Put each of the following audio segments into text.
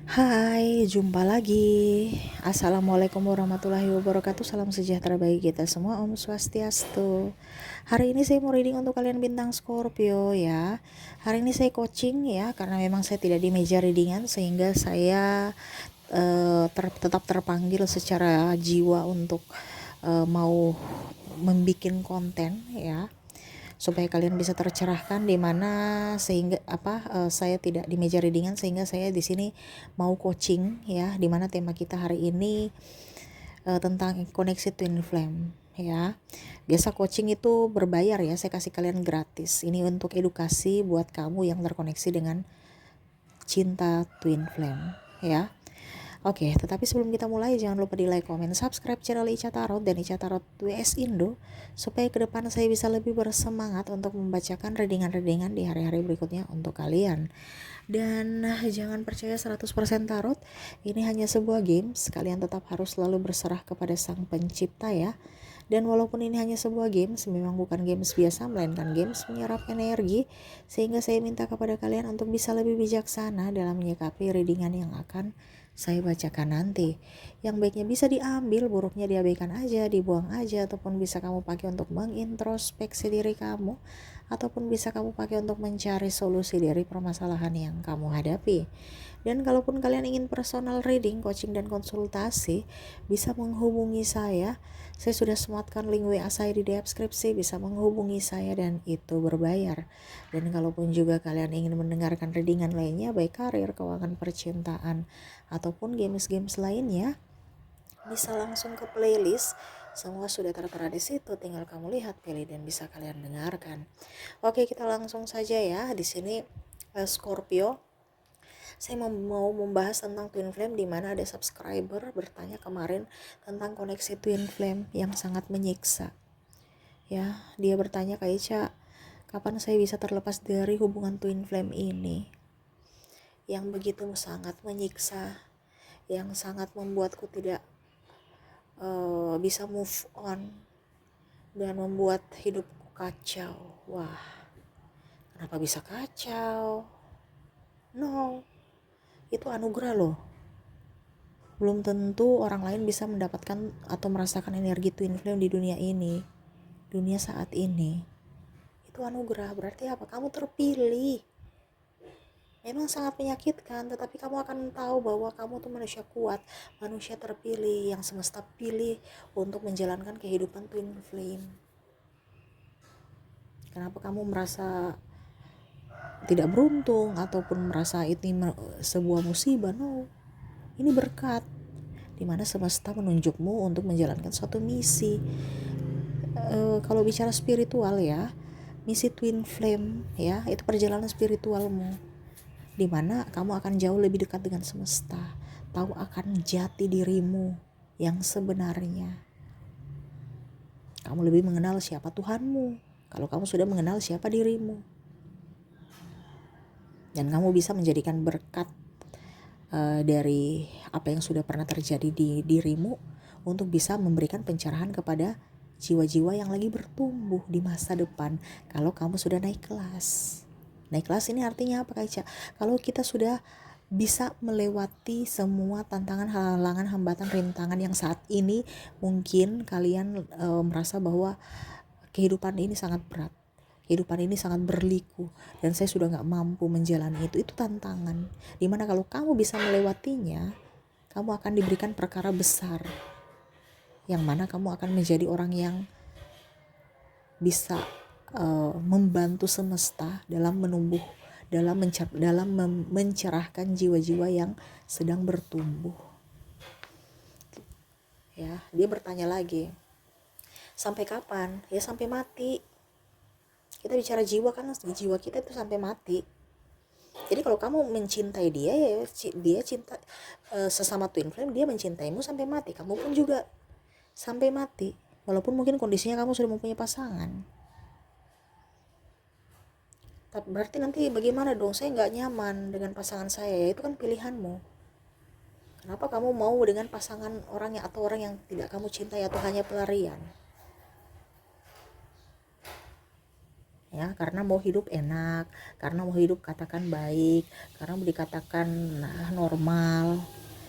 Hai, jumpa lagi. Assalamualaikum warahmatullahi wabarakatuh. Salam sejahtera bagi kita semua. Om Swastiastu. Hari ini saya mau reading untuk kalian bintang Scorpio ya. Hari ini saya coaching ya, karena memang saya tidak di meja readingan, sehingga saya tetap terpanggil secara jiwa untuk mau membuat konten ya, supaya kalian bisa tercerahkan, di mana sehingga saya tidak di meja readingan, sehingga saya di sini mau coaching ya, di mana tema kita hari ini tentang koneksi twin flame ya. Biasa coaching itu berbayar ya, saya kasih kalian gratis. Ini untuk edukasi buat kamu yang terkoneksi dengan cinta twin flame ya. Oke, tetapi sebelum kita mulai, jangan lupa di like, comment, subscribe channel Ica Tarot dan Ica Tarot WS Indo, supaya ke depan saya bisa lebih bersemangat untuk membacakan readingan-readingan di hari-hari berikutnya untuk kalian. Dan jangan percaya 100% tarot, ini hanya sebuah games. Kalian tetap harus selalu berserah kepada sang pencipta ya. Dan walaupun ini hanya sebuah games, memang bukan games biasa, melainkan games menyerap energi, sehingga saya minta kepada kalian untuk bisa lebih bijaksana dalam menyikapi readingan yang akan saya bacakan nanti. Yang baiknya bisa diambil, buruknya diabaikan aja, dibuang aja, ataupun bisa kamu pakai untuk mengintrospeksi diri kamu, ataupun bisa kamu pakai untuk mencari solusi dari permasalahan yang kamu hadapi. Dan kalaupun kalian ingin personal reading, coaching, dan konsultasi, bisa menghubungi saya. Saya sudah sematkan link WA saya di deskripsi, bisa menghubungi saya dan itu berbayar. Dan kalaupun juga kalian ingin mendengarkan readingan lainnya, baik karir, keuangan, percintaan, ataupun games-games lainnya, bisa langsung ke playlist. Semua sudah tertera di situ, tinggal kamu lihat, pilih, dan bisa kalian dengarkan. Oke, kita langsung saja ya. Di sini Scorpio, saya mau membahas tentang twin flame, di mana ada subscriber bertanya kemarin tentang koneksi twin flame yang sangat menyiksa. Ya, dia bertanya, Kak Ica, kapan saya bisa terlepas dari hubungan twin flame ini yang begitu sangat menyiksa, yang sangat membuatku tidak bisa move on dan membuat hidupku kacau. Wah, kenapa bisa kacau? No, itu anugerah loh. Belum tentu orang lain bisa mendapatkan atau merasakan energi twin flame di dunia ini, dunia saat ini. Itu anugerah. Berarti apa? Kamu terpilih. Memang sangat menyakitkan, tetapi kamu akan tahu bahwa kamu tuh manusia kuat, manusia terpilih yang semesta pilih untuk menjalankan kehidupan twin flame. Kenapa kamu merasa tidak beruntung ataupun merasa ini sebuah musibah? No, ini berkat, dimana semesta menunjukmu untuk menjalankan suatu misi. Kalau bicara spiritual ya, misi twin flame ya, itu perjalanan spiritualmu, dimana kamu akan jauh lebih dekat dengan semesta, tahu akan jati dirimu yang sebenarnya. Kamu lebih mengenal siapa Tuhanmu kalau kamu sudah mengenal siapa dirimu, dan kamu bisa menjadikan berkat dari apa yang sudah pernah terjadi di dirimu untuk bisa memberikan pencerahan kepada jiwa-jiwa yang lagi bertumbuh di masa depan. Kalau kamu sudah naik kelas. Naik kelas ini artinya apa, Kak Ica? Kalau kita sudah bisa melewati semua tantangan, halangan, hambatan, rintangan yang saat ini mungkin kalian merasa bahwa kehidupan ini sangat berat, kehidupan ini sangat berliku, dan saya sudah gak mampu menjalani itu tantangan. Dimana kalau kamu bisa melewatinya, kamu akan diberikan perkara besar, yang mana kamu akan menjadi orang yang bisa membantu semesta dalam menumbuh, dalam mencerahkan jiwa-jiwa yang sedang bertumbuh. Ya, dia bertanya lagi, sampai kapan? Ya sampai mati. Kita bicara jiwa kan, jiwa kita itu sampai mati. Jadi kalau kamu mencintai dia, ya dia cinta sesama twin flame, dia mencintaimu sampai mati. Kamu pun juga sampai mati, walaupun mungkin kondisinya kamu sudah mempunyai pasangan. Tapi berarti nanti bagaimana dong? Saya nggak nyaman dengan pasangan saya. Ya itu kan pilihanmu. Kenapa kamu mau dengan pasangan orang yang, atau orang yang tidak kamu cintai, atau hanya pelarian? ya, karena mau hidup enak, karena mau hidup katakan baik, karena mau dikatakan normal.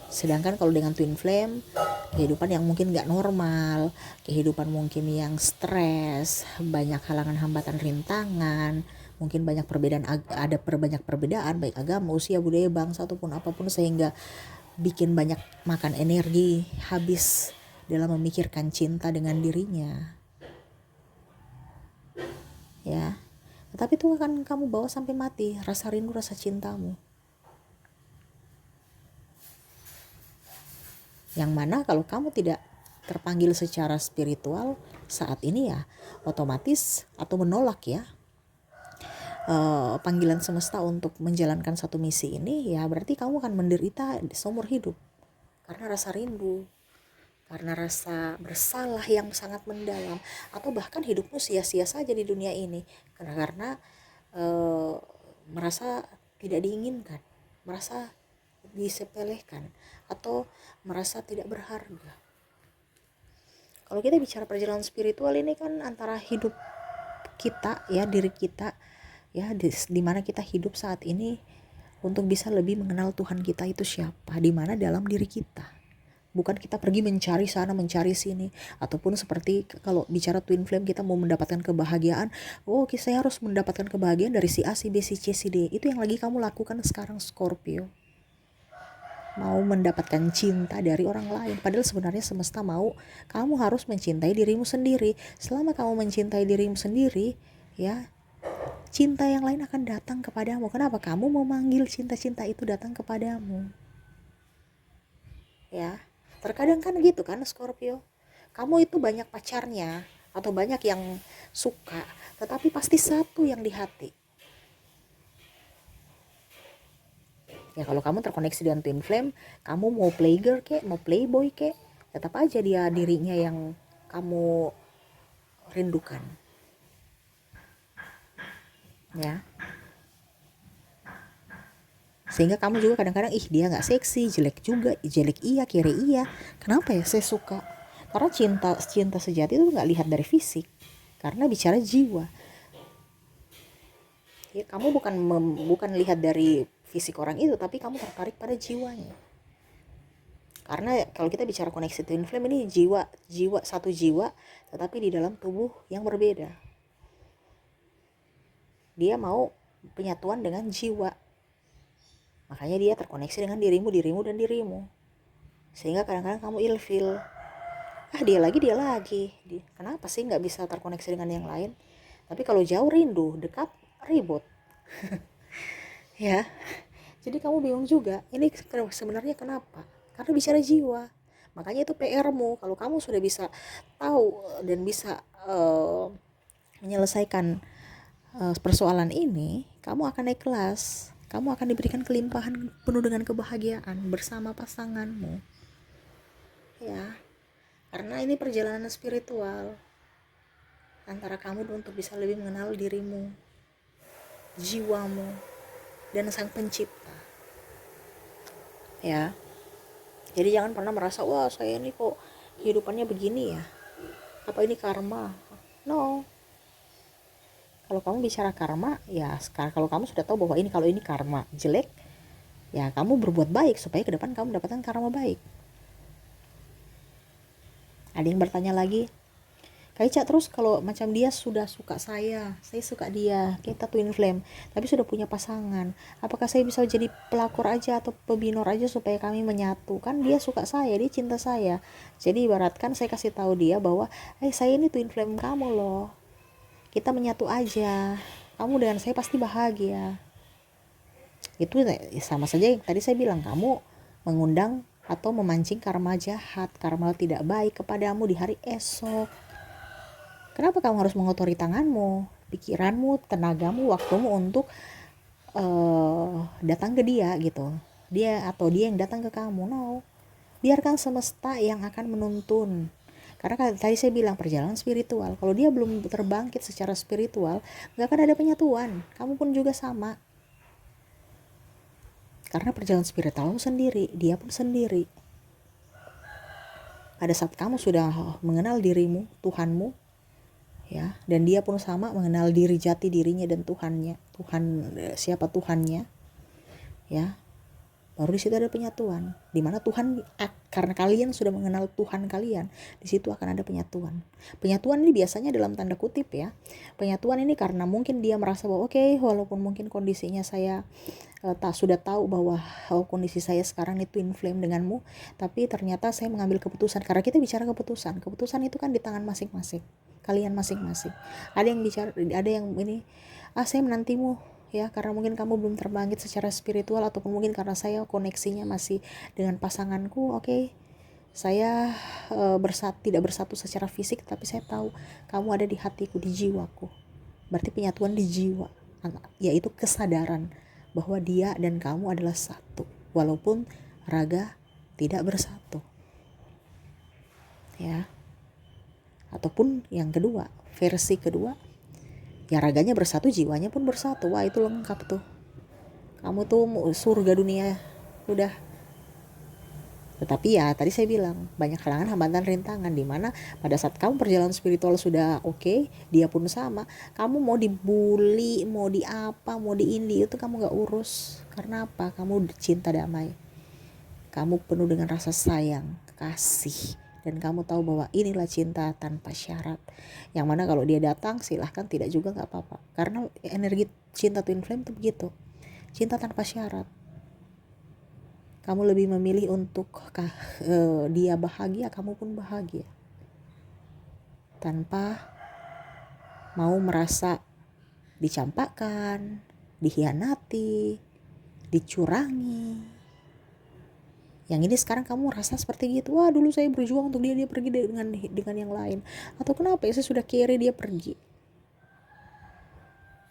Sedangkan kalau dengan twin flame, kehidupan yang mungkin gak normal, kehidupan mungkin yang stres, banyak halangan, hambatan, rintangan, mungkin banyak perbedaan, ada banyak perbedaan baik agama, usia, budaya, bangsa ataupun apapun, sehingga bikin banyak makan energi habis dalam memikirkan cinta dengan dirinya, ya. Tetapi itu akan kamu bawa sampai mati, rasa rindu, rasa cintamu. Yang mana kalau kamu tidak terpanggil secara spiritual saat ini, ya otomatis atau menolak, ya panggilan semesta untuk menjalankan satu misi ini, ya berarti kamu akan menderita seumur hidup karena rasa rindu, karena rasa bersalah yang sangat mendalam, atau bahkan hidupmu sia-sia saja di dunia ini karena merasa tidak diinginkan, merasa disepelekan, atau merasa tidak berharga. Kalau kita bicara perjalanan spiritual ini kan antara hidup kita, ya diri kita, ya di mana kita hidup saat ini untuk bisa lebih mengenal Tuhan kita itu siapa, di mana dalam diri kita. Bukan kita pergi mencari sana, mencari sini. Ataupun seperti kalau bicara twin flame, kita mau mendapatkan kebahagiaan. Oh, saya harus mendapatkan kebahagiaan dari si A, si B, si C, si D. Itu yang lagi kamu lakukan sekarang, Scorpio. Mau mendapatkan cinta dari orang lain. Padahal sebenarnya semesta mau kamu harus mencintai dirimu sendiri. Selama kamu mencintai dirimu sendiri, ya cinta yang lain akan datang kepadamu. Kenapa? Kamu mau manggil cinta-cinta itu datang kepadamu. Ya. Terkadang kan gitu kan, Scorpio, kamu itu banyak pacarnya atau banyak yang suka, tetapi pasti satu yang di hati. Ya kalau kamu terkoneksi dengan twin flame, kamu mau playgirl kek, mau playboy kek, tetap aja dia dirinya yang kamu rindukan, ya. Sehingga kamu juga kadang-kadang, dia gak seksi, jelek juga, jelek iya, kere iya. Kenapa ya saya suka? Karena cinta sejati itu gak lihat dari fisik, karena bicara jiwa. Ya, kamu bukan lihat dari fisik orang itu, tapi kamu tertarik pada jiwanya. Karena kalau kita bicara koneksi twin flame ini jiwa satu jiwa, tetapi di dalam tubuh yang berbeda. Dia mau penyatuan dengan jiwa. Makanya dia terkoneksi dengan dirimu dan dirimu. Sehingga kadang-kadang kamu ilfeel. Dia lagi. Kenapa sih gak bisa terkoneksi dengan yang lain? Tapi kalau jauh rindu, dekat ribut. Ya. Jadi kamu bingung juga. Ini sebenarnya kenapa? Karena bicara jiwa. Makanya itu PR-mu. Kalau kamu sudah bisa tahu dan bisa menyelesaikan persoalan ini, kamu akan naik kelas. Kamu akan diberikan kelimpahan penuh dengan kebahagiaan bersama pasanganmu. Ya, karena ini perjalanan spiritual antara kamu untuk bisa lebih mengenal dirimu, jiwamu, dan sang pencipta. Ya, jadi jangan pernah merasa, wah saya ini kok kehidupannya begini ya, apa ini karma? No. Kalau kamu bicara karma, ya sekarang kalau kamu sudah tahu bahwa kalau ini karma jelek, ya kamu berbuat baik supaya ke depan kamu mendapatkan karma baik. Ada yang bertanya lagi, Kak Ica, terus kalau macam dia sudah suka saya suka dia, kita twin flame, tapi sudah punya pasangan, apakah saya bisa jadi pelakor aja atau pebinor aja supaya kami menyatu? Kan dia suka saya, dia cinta saya. Jadi ibaratkan saya kasih tahu dia bahwa saya ini twin flame kamu loh, kita menyatu aja, kamu dengan saya pasti bahagia. Itu sama saja yang tadi saya bilang, kamu mengundang atau memancing karma jahat, karma tidak baik kepadamu di hari esok. Kenapa kamu harus mengotori tanganmu, pikiranmu, tenagamu, waktumu untuk datang ke dia gitu? Dia yang datang ke kamu? No. Biarkan semesta yang akan menuntun. Karena tadi saya bilang perjalanan spiritual, kalau dia belum terbangkit secara spiritual, gak akan ada penyatuan. Kamu pun juga sama. Karena perjalanan spiritualmu sendiri, dia pun sendiri. Pada saat kamu sudah mengenal dirimu, Tuhanmu, ya. Dan dia pun sama mengenal diri jati dirinya dan Tuhannya, siapa Tuhannya, ya. Baru di situ ada penyatuan, di mana Tuhan, karena kalian sudah mengenal Tuhan kalian, di situ akan ada penyatuan. Penyatuan ini biasanya dalam tanda kutip ya. Penyatuan ini karena mungkin dia merasa bahwa oke, walaupun mungkin kondisinya saya sudah tahu bahwa kondisi saya sekarang itu twin flame denganmu, tapi ternyata saya mengambil keputusan. Karena kita bicara keputusan itu kan di tangan masing-masing, kalian masing-masing. Ada yang bicara, ada yang ini, saya menantimu ya, karena mungkin kamu belum terbangkit secara spiritual, ataupun mungkin karena saya koneksinya masih dengan pasanganku. Oke, saya tidak bersatu secara fisik, tapi saya tahu kamu ada di hatiku, di jiwaku. Berarti penyatuan di jiwa, yaitu kesadaran bahwa dia dan kamu adalah satu, walaupun raga tidak bersatu, ya. Ataupun yang kedua, versi kedua, ya raganya bersatu, jiwanya pun bersatu. Wah, itu lengkap tuh. Kamu tuh surga dunia udah. Tetapi ya tadi saya bilang banyak halangan, hambatan, rintangan, dimana pada saat kamu perjalanan spiritual sudah oke, dia pun sama. Kamu mau dibully, mau di apa, mau di ini, itu kamu gak urus. Karena apa? Kamu cinta damai, kamu penuh dengan rasa sayang, kasih, dan kamu tahu bahwa inilah cinta tanpa syarat. Yang mana kalau dia datang silahkan, tidak juga gak apa-apa. Karena energi cinta twin flame itu begitu, cinta tanpa syarat. Kamu lebih memilih untuk dia bahagia, kamu pun bahagia, tanpa mau merasa dicampakkan, dihianati, dicurangi. Yang ini sekarang kamu rasa seperti gitu, wah dulu saya berjuang untuk dia pergi dengan yang lain. Atau kenapa ya saya sudah carry dia pergi,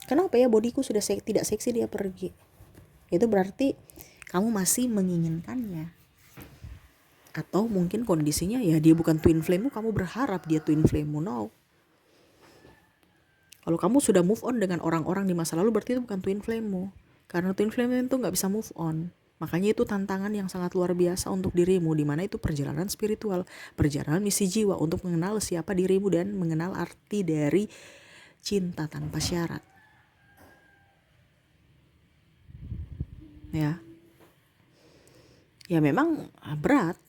kenapa ya bodiku sudah tidak seksi dia pergi. Itu berarti kamu masih menginginkannya. Atau mungkin kondisinya ya dia bukan twin flame-mu, kamu berharap dia twin flame-mu. No. Kalau kamu sudah move on dengan orang-orang di masa lalu, berarti itu bukan twin flame-mu. Karena twin flame itu gak bisa move on. Makanya itu tantangan yang sangat luar biasa untuk dirimu, dimana itu perjalanan spiritual, perjalanan misi jiwa untuk mengenal siapa dirimu dan mengenal arti dari cinta tanpa syarat. Ya memang berat,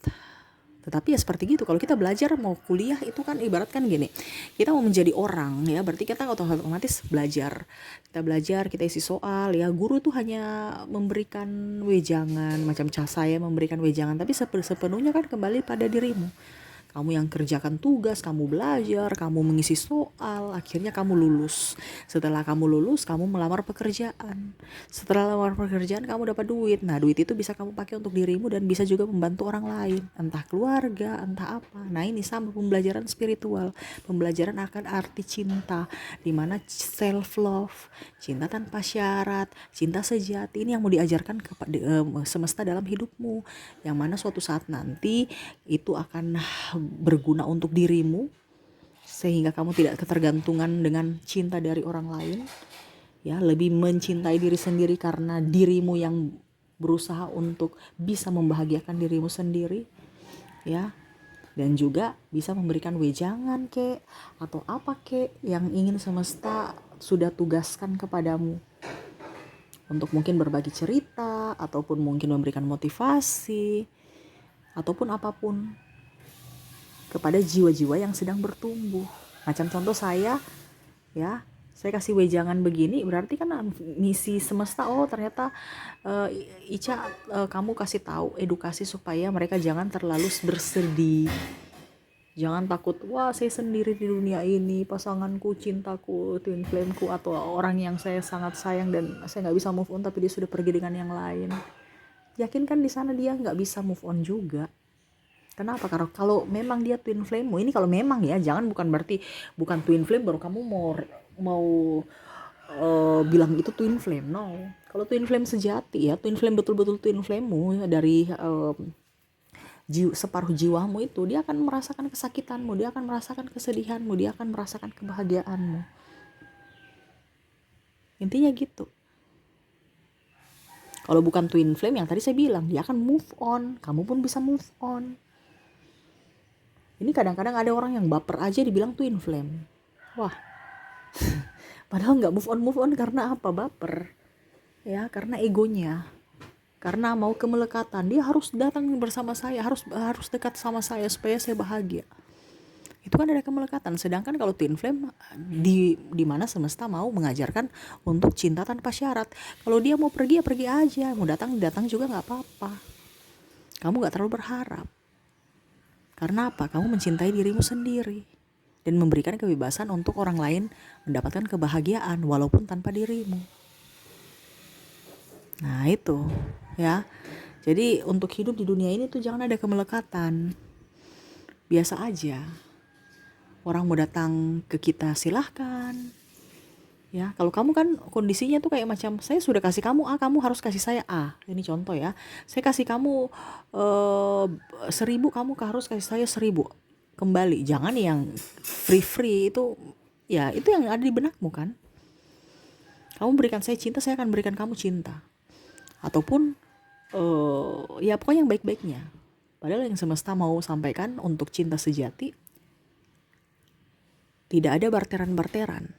tetapi ya seperti gitu. Kalau kita belajar mau kuliah itu kan ibarat kan gini, kita mau menjadi orang ya, berarti kita otomatis belajar. Kita belajar, kita isi soal ya, guru tuh hanya memberikan wejangan, macam saya memberikan wejangan, tapi sepenuhnya kan kembali pada dirimu. Kamu yang kerjakan tugas, kamu belajar, kamu mengisi soal, akhirnya kamu lulus. Setelah kamu lulus, kamu melamar pekerjaan. Setelah melamar pekerjaan, kamu dapat duit. Nah, duit itu bisa kamu pakai untuk dirimu dan bisa juga membantu orang lain, entah keluarga, entah apa. Nah, ini sama pembelajaran spiritual, pembelajaran akan arti cinta, dimana self love, cinta tanpa syarat, cinta sejati, ini yang mau diajarkan kepada semesta dalam hidupmu, yang mana suatu saat nanti itu akan berguna untuk dirimu, sehingga kamu tidak ketergantungan dengan cinta dari orang lain, ya, lebih mencintai diri sendiri karena dirimu yang berusaha untuk bisa membahagiakan dirimu sendiri, ya, dan juga bisa memberikan wejangan atau apa yang ingin semesta sudah tugaskan kepadamu, untuk mungkin berbagi cerita, ataupun mungkin memberikan motivasi, ataupun apapun kepada jiwa-jiwa yang sedang bertumbuh. Macam contoh saya, ya, saya kasih wejangan begini, berarti kan misi semesta, oh ternyata Ica, kamu kasih tahu edukasi supaya mereka jangan terlalu bersedih, jangan takut, wah saya sendiri di dunia ini, pasanganku, cintaku, twin flameku, atau orang yang saya sangat sayang dan saya nggak bisa move on tapi dia sudah pergi dengan yang lain. Yakinkan di sana dia nggak bisa move on juga. Kenapa? Karena kalau memang dia twin flame-mu, ini kalau memang ya, jangan bukan berarti bukan twin flame baru kamu mau bilang itu twin flame. No. Kalau twin flame sejati ya, twin flame betul-betul twin flame-mu dari separuh jiwamu itu, dia akan merasakan kesakitanmu, dia akan merasakan kesedihanmu, dia akan merasakan kebahagiaanmu. Intinya gitu. Kalau bukan twin flame yang tadi saya bilang, dia akan move on, kamu pun bisa move on. Ini kadang-kadang ada orang yang baper aja dibilang twin flame. Wah, padahal nggak move on karena apa? Baper, ya, karena egonya, karena mau kemelekatan. Dia harus datang bersama saya, harus dekat sama saya supaya saya bahagia. Itu kan ada kemelekatan. Sedangkan kalau twin flame, di mana semesta mau mengajarkan untuk cinta tanpa syarat. Kalau dia mau pergi ya pergi aja, mau datang juga nggak apa-apa. Kamu nggak terlalu berharap. Karena apa? Kamu mencintai dirimu sendiri dan memberikan kebebasan untuk orang lain mendapatkan kebahagiaan walaupun tanpa dirimu. Nah itu, ya. Jadi untuk hidup di dunia ini tuh jangan ada kemelekatan. Biasa aja. Orang mau datang ke kita silahkan. Ya, kalau kamu kan kondisinya tuh kayak macam saya sudah kasih kamu A, kamu harus kasih saya A. Ini contoh ya. Saya kasih kamu 1.000, kamu harus kasih saya 1.000 kembali. Jangan yang free itu, ya itu yang ada di benakmu kan. Kamu berikan saya cinta, saya akan berikan kamu cinta. Ataupun ya pokoknya yang baik-baiknya. Padahal yang semesta mau sampaikan untuk cinta sejati tidak ada barteran-barteran.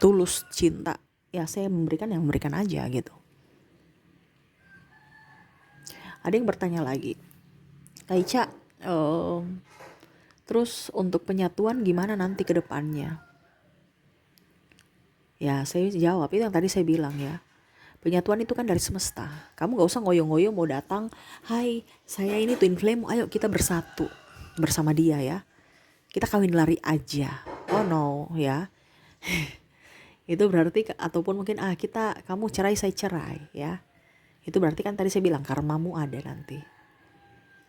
Tulus cinta, ya saya memberikan yang memberikan aja gitu. Ada yang bertanya lagi, Kak Ica, terus untuk penyatuan gimana nanti ke depannya? Ya saya jawab itu yang tadi saya bilang ya. Penyatuan itu kan dari semesta. Kamu gak usah ngoyo-ngoyo mau datang, hai saya ini twin flame, ayo kita bersatu bersama dia ya. Kita kawin lari aja. Oh no ya. Itu berarti, ataupun mungkin kamu cerai saya cerai ya. Itu berarti kan tadi saya bilang karmamu ada nanti.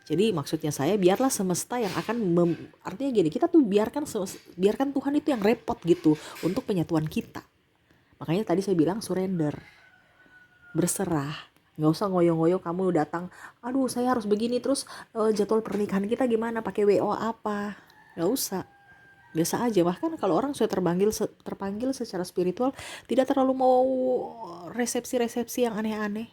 Jadi maksudnya saya biarlah semesta yang akan artinya gini, kita tuh biarkan Tuhan itu yang repot gitu untuk penyatuan kita. Makanya tadi saya bilang surrender, berserah. Nggak usah ngoyo-ngoyo kamu datang, aduh saya harus begini terus jadwal pernikahan kita gimana, pakai WO apa? Nggak usah. Biasa aja. Bahkan kalau orang sudah terpanggil secara spiritual, tidak terlalu mau resepsi yang aneh-aneh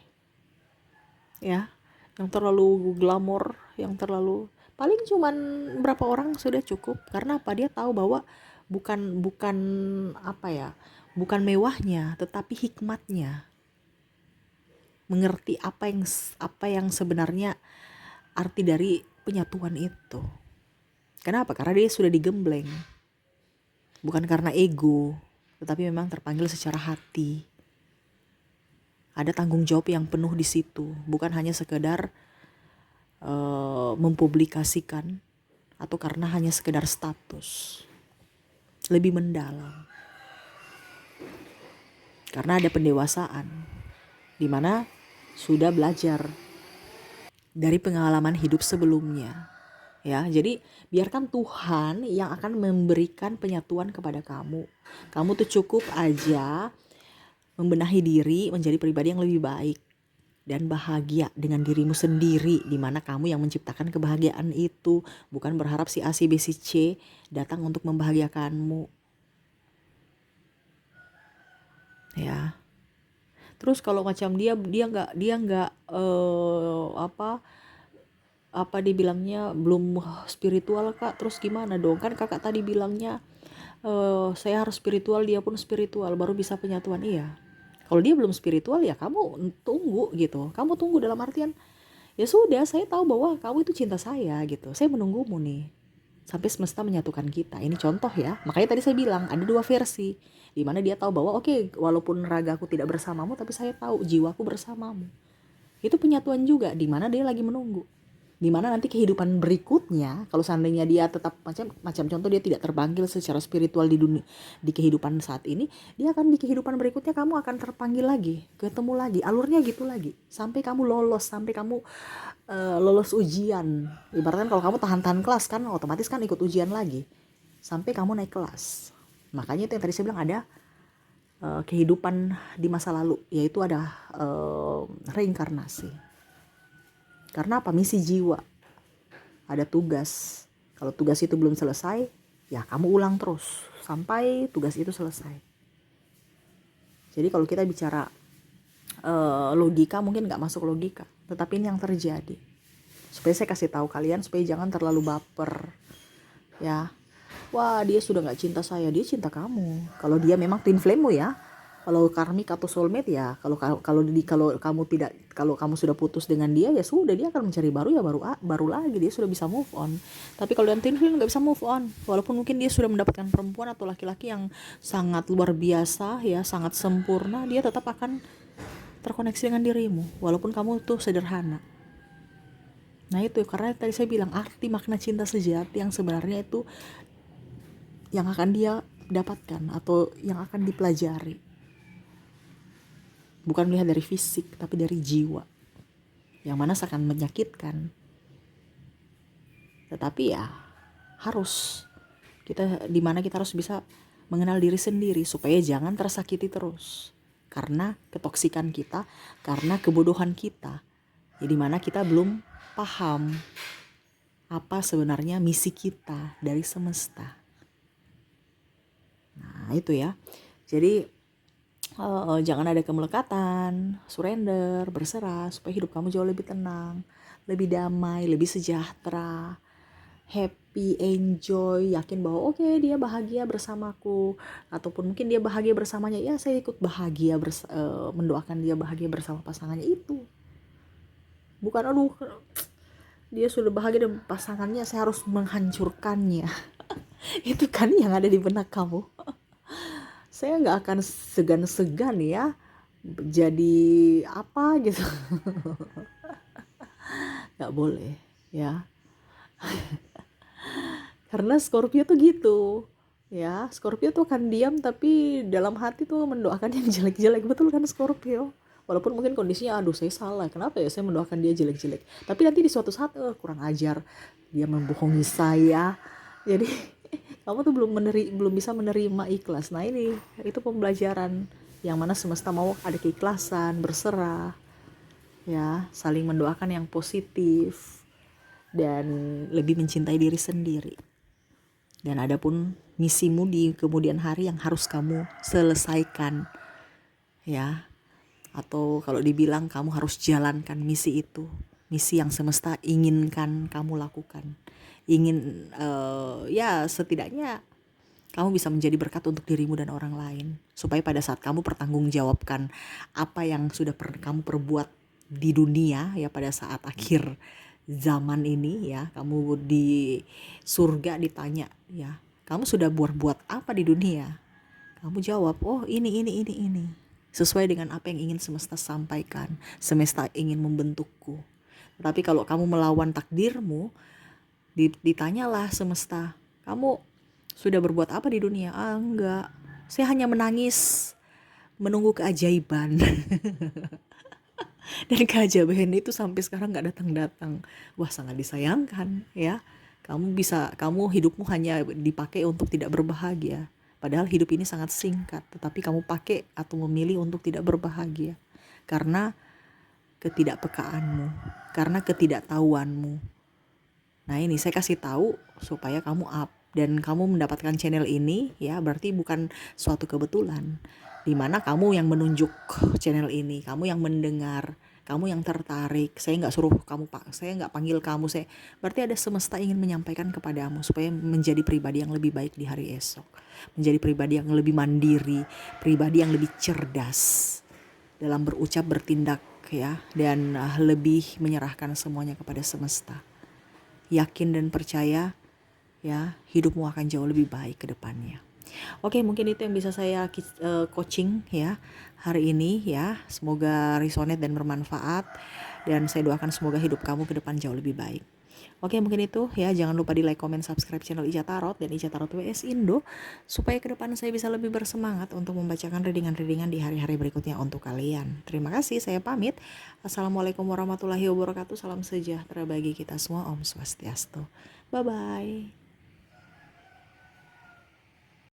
ya, yang terlalu glamor, yang terlalu, paling cuman berapa orang sudah cukup. Karena apa? Dia tahu bahwa bukan apa ya, bukan mewahnya tetapi hikmatnya, mengerti apa yang sebenarnya arti dari penyatuan itu. Kenapa? Karena dia sudah digembleng. Bukan karena ego, tetapi memang terpanggil secara hati. Ada tanggung jawab yang penuh di situ, bukan hanya sekedar mempublikasikan atau karena hanya sekedar status. Lebih mendalam. Karena ada pendewasaan, di mana sudah belajar dari pengalaman hidup sebelumnya. Ya, jadi biarkan Tuhan yang akan memberikan penyatuan kepada kamu. Kamu tuh cukup aja membenahi diri menjadi pribadi yang lebih baik dan bahagia dengan dirimu sendiri, di mana kamu yang menciptakan kebahagiaan itu, bukan berharap si A, si B, si C datang untuk membahagiakanmu. Ya. Terus kalau macam dia nggak apa dibilangnya belum spiritual Kak, terus gimana dong? Kan kakak tadi bilangnya saya harus spiritual, dia pun spiritual, baru bisa penyatuan. Iya, kalau dia belum spiritual ya kamu tunggu gitu. Kamu tunggu dalam artian, ya sudah, saya tahu bahwa kamu itu cinta saya gitu, saya menunggumu nih sampai semesta menyatukan kita. Ini contoh ya. Makanya tadi saya bilang ada dua versi, di mana dia tahu bahwa oke, walaupun ragaku tidak bersamamu, tapi saya tahu jiwaku bersamamu. Itu penyatuan juga, di mana dia lagi menunggu. Dimana nanti kehidupan berikutnya, kalau seandainya dia tetap macam contoh dia tidak terpanggil secara spiritual di dunia, di kehidupan saat ini, dia akan di kehidupan berikutnya kamu akan terpanggil lagi, ketemu lagi, alurnya gitu lagi, sampai kamu lolos, sampai kamu lolos ujian. Ibaratkan kalau kamu tahan kelas kan, otomatis kan ikut ujian lagi, sampai kamu naik kelas. Makanya itu yang tadi saya bilang ada kehidupan di masa lalu, yaitu ada reinkarnasi. Karena apa? Misi jiwa. Ada tugas. Kalau tugas itu belum selesai, ya kamu ulang terus sampai tugas itu selesai. Jadi kalau kita bicara logika, mungkin gak masuk logika, tetapi ini yang terjadi. Supaya saya kasih tahu kalian, supaya jangan terlalu baper ya. wah dia sudah nggak cinta saya, dia cinta kamu. Kalau dia memang twin flame-mu ya. Kalau karmik atau soulmate ya, kalau kamu tidak, kalau kamu sudah putus dengan dia ya sudah, dia akan mencari baru ya, baru lagi dia sudah bisa move on. Tapi kalau yang twin flame nggak bisa move on, walaupun mungkin dia sudah mendapatkan perempuan atau laki-laki yang sangat luar biasa ya, sangat sempurna, dia tetap akan terkoneksi dengan dirimu walaupun kamu tuh sederhana. Nah itu karena tadi saya bilang arti makna cinta sejati yang sebenarnya itu yang akan dia dapatkan atau yang akan dipelajari, bukan melihat dari fisik tapi dari jiwa, yang mana akan menyakitkan. Tetapi ya harus kita, dimana kita harus bisa mengenal diri sendiri supaya jangan tersakiti terus karena ketoksikan kita, karena kebodohan kita ya, dimana kita belum paham apa sebenarnya misi kita dari semesta. Nah itu ya, jadi jangan ada kemelekatan, surrender, berserah supaya hidup kamu jauh lebih tenang, lebih damai, lebih sejahtera, happy, enjoy, yakin bahwa oke, dia bahagia bersamaku, ataupun mungkin dia bahagia bersamanya, ya saya ikut bahagia, mendoakan dia bahagia bersama pasangannya itu. Bukan aduh dia sudah bahagia dengan pasangannya, saya harus menghancurkannya. Itu kan yang ada di benak kamu. Saya nggak akan segan-segan ya jadi apa gitu. Nggak boleh ya, karena Scorpio tuh gitu ya. Scorpio tuh kan diam tapi dalam hati tuh mendoakan yang jelek-jelek, betul kan Scorpio? Walaupun mungkin kondisinya aduh saya salah, kenapa ya saya mendoakan dia jelek-jelek, tapi nanti di suatu saat kurang ajar, dia membohongi saya. Jadi kamu tuh belum bisa menerima ikhlas. Nah ini itu pembelajaran yang mana semesta mau ada keikhlasan, berserah ya, saling mendoakan yang positif dan lebih mencintai diri sendiri. Dan adapun misimu di kemudian hari yang harus kamu selesaikan ya, atau kalau dibilang kamu harus jalankan misi itu, misi yang semesta inginkan kamu lakukan. Ya setidaknya kamu bisa menjadi berkat untuk dirimu dan orang lain, supaya pada saat kamu pertanggungjawabkan apa yang sudah kamu perbuat di dunia ya, pada saat akhir zaman ini ya, kamu di surga ditanya ya, kamu sudah buat apa di dunia, kamu jawab, oh ini sesuai dengan apa yang ingin semesta sampaikan, semesta ingin membentukku. Tapi kalau kamu melawan takdirmu, ditanyalah semesta, kamu sudah berbuat apa di dunia? Enggak, saya hanya menangis menunggu keajaiban. Dan keajaiban itu sampai sekarang gak datang-datang. Wah sangat disayangkan ya. Kamu hidupmu hanya dipakai untuk tidak berbahagia. Padahal hidup ini sangat singkat, tetapi kamu pakai atau memilih untuk tidak berbahagia karena ketidakpekaanmu, karena ketidaktahuanmu. Nah ini saya kasih tahu supaya kamu up, dan kamu mendapatkan channel ini ya berarti bukan suatu kebetulan, dimana kamu yang menunjuk channel ini, kamu yang mendengar, kamu yang tertarik. Saya nggak suruh kamu, saya nggak panggil kamu, saya berarti ada semesta ingin menyampaikan kepadamu supaya menjadi pribadi yang lebih baik di hari esok, menjadi pribadi yang lebih mandiri, pribadi yang lebih cerdas dalam berucap, bertindak ya, dan lebih menyerahkan semuanya kepada semesta. Yakin dan percaya ya, hidupmu akan jauh lebih baik ke depannya. Oke, mungkin itu yang bisa saya coaching ya hari ini ya. Semoga resonate dan bermanfaat, dan saya doakan semoga hidup kamu ke depan jauh lebih baik. Oke, mungkin itu ya. Jangan lupa di like, comment, subscribe channel Ica Tarot dan Ica Tarot WS Indo, supaya ke depan saya bisa lebih bersemangat untuk membacakan readingan-readingan di hari-hari berikutnya untuk kalian. Terima kasih, saya pamit. Assalamualaikum warahmatullahi wabarakatuh. Salam sejahtera bagi kita semua. Om Swastiastu. Bye-bye.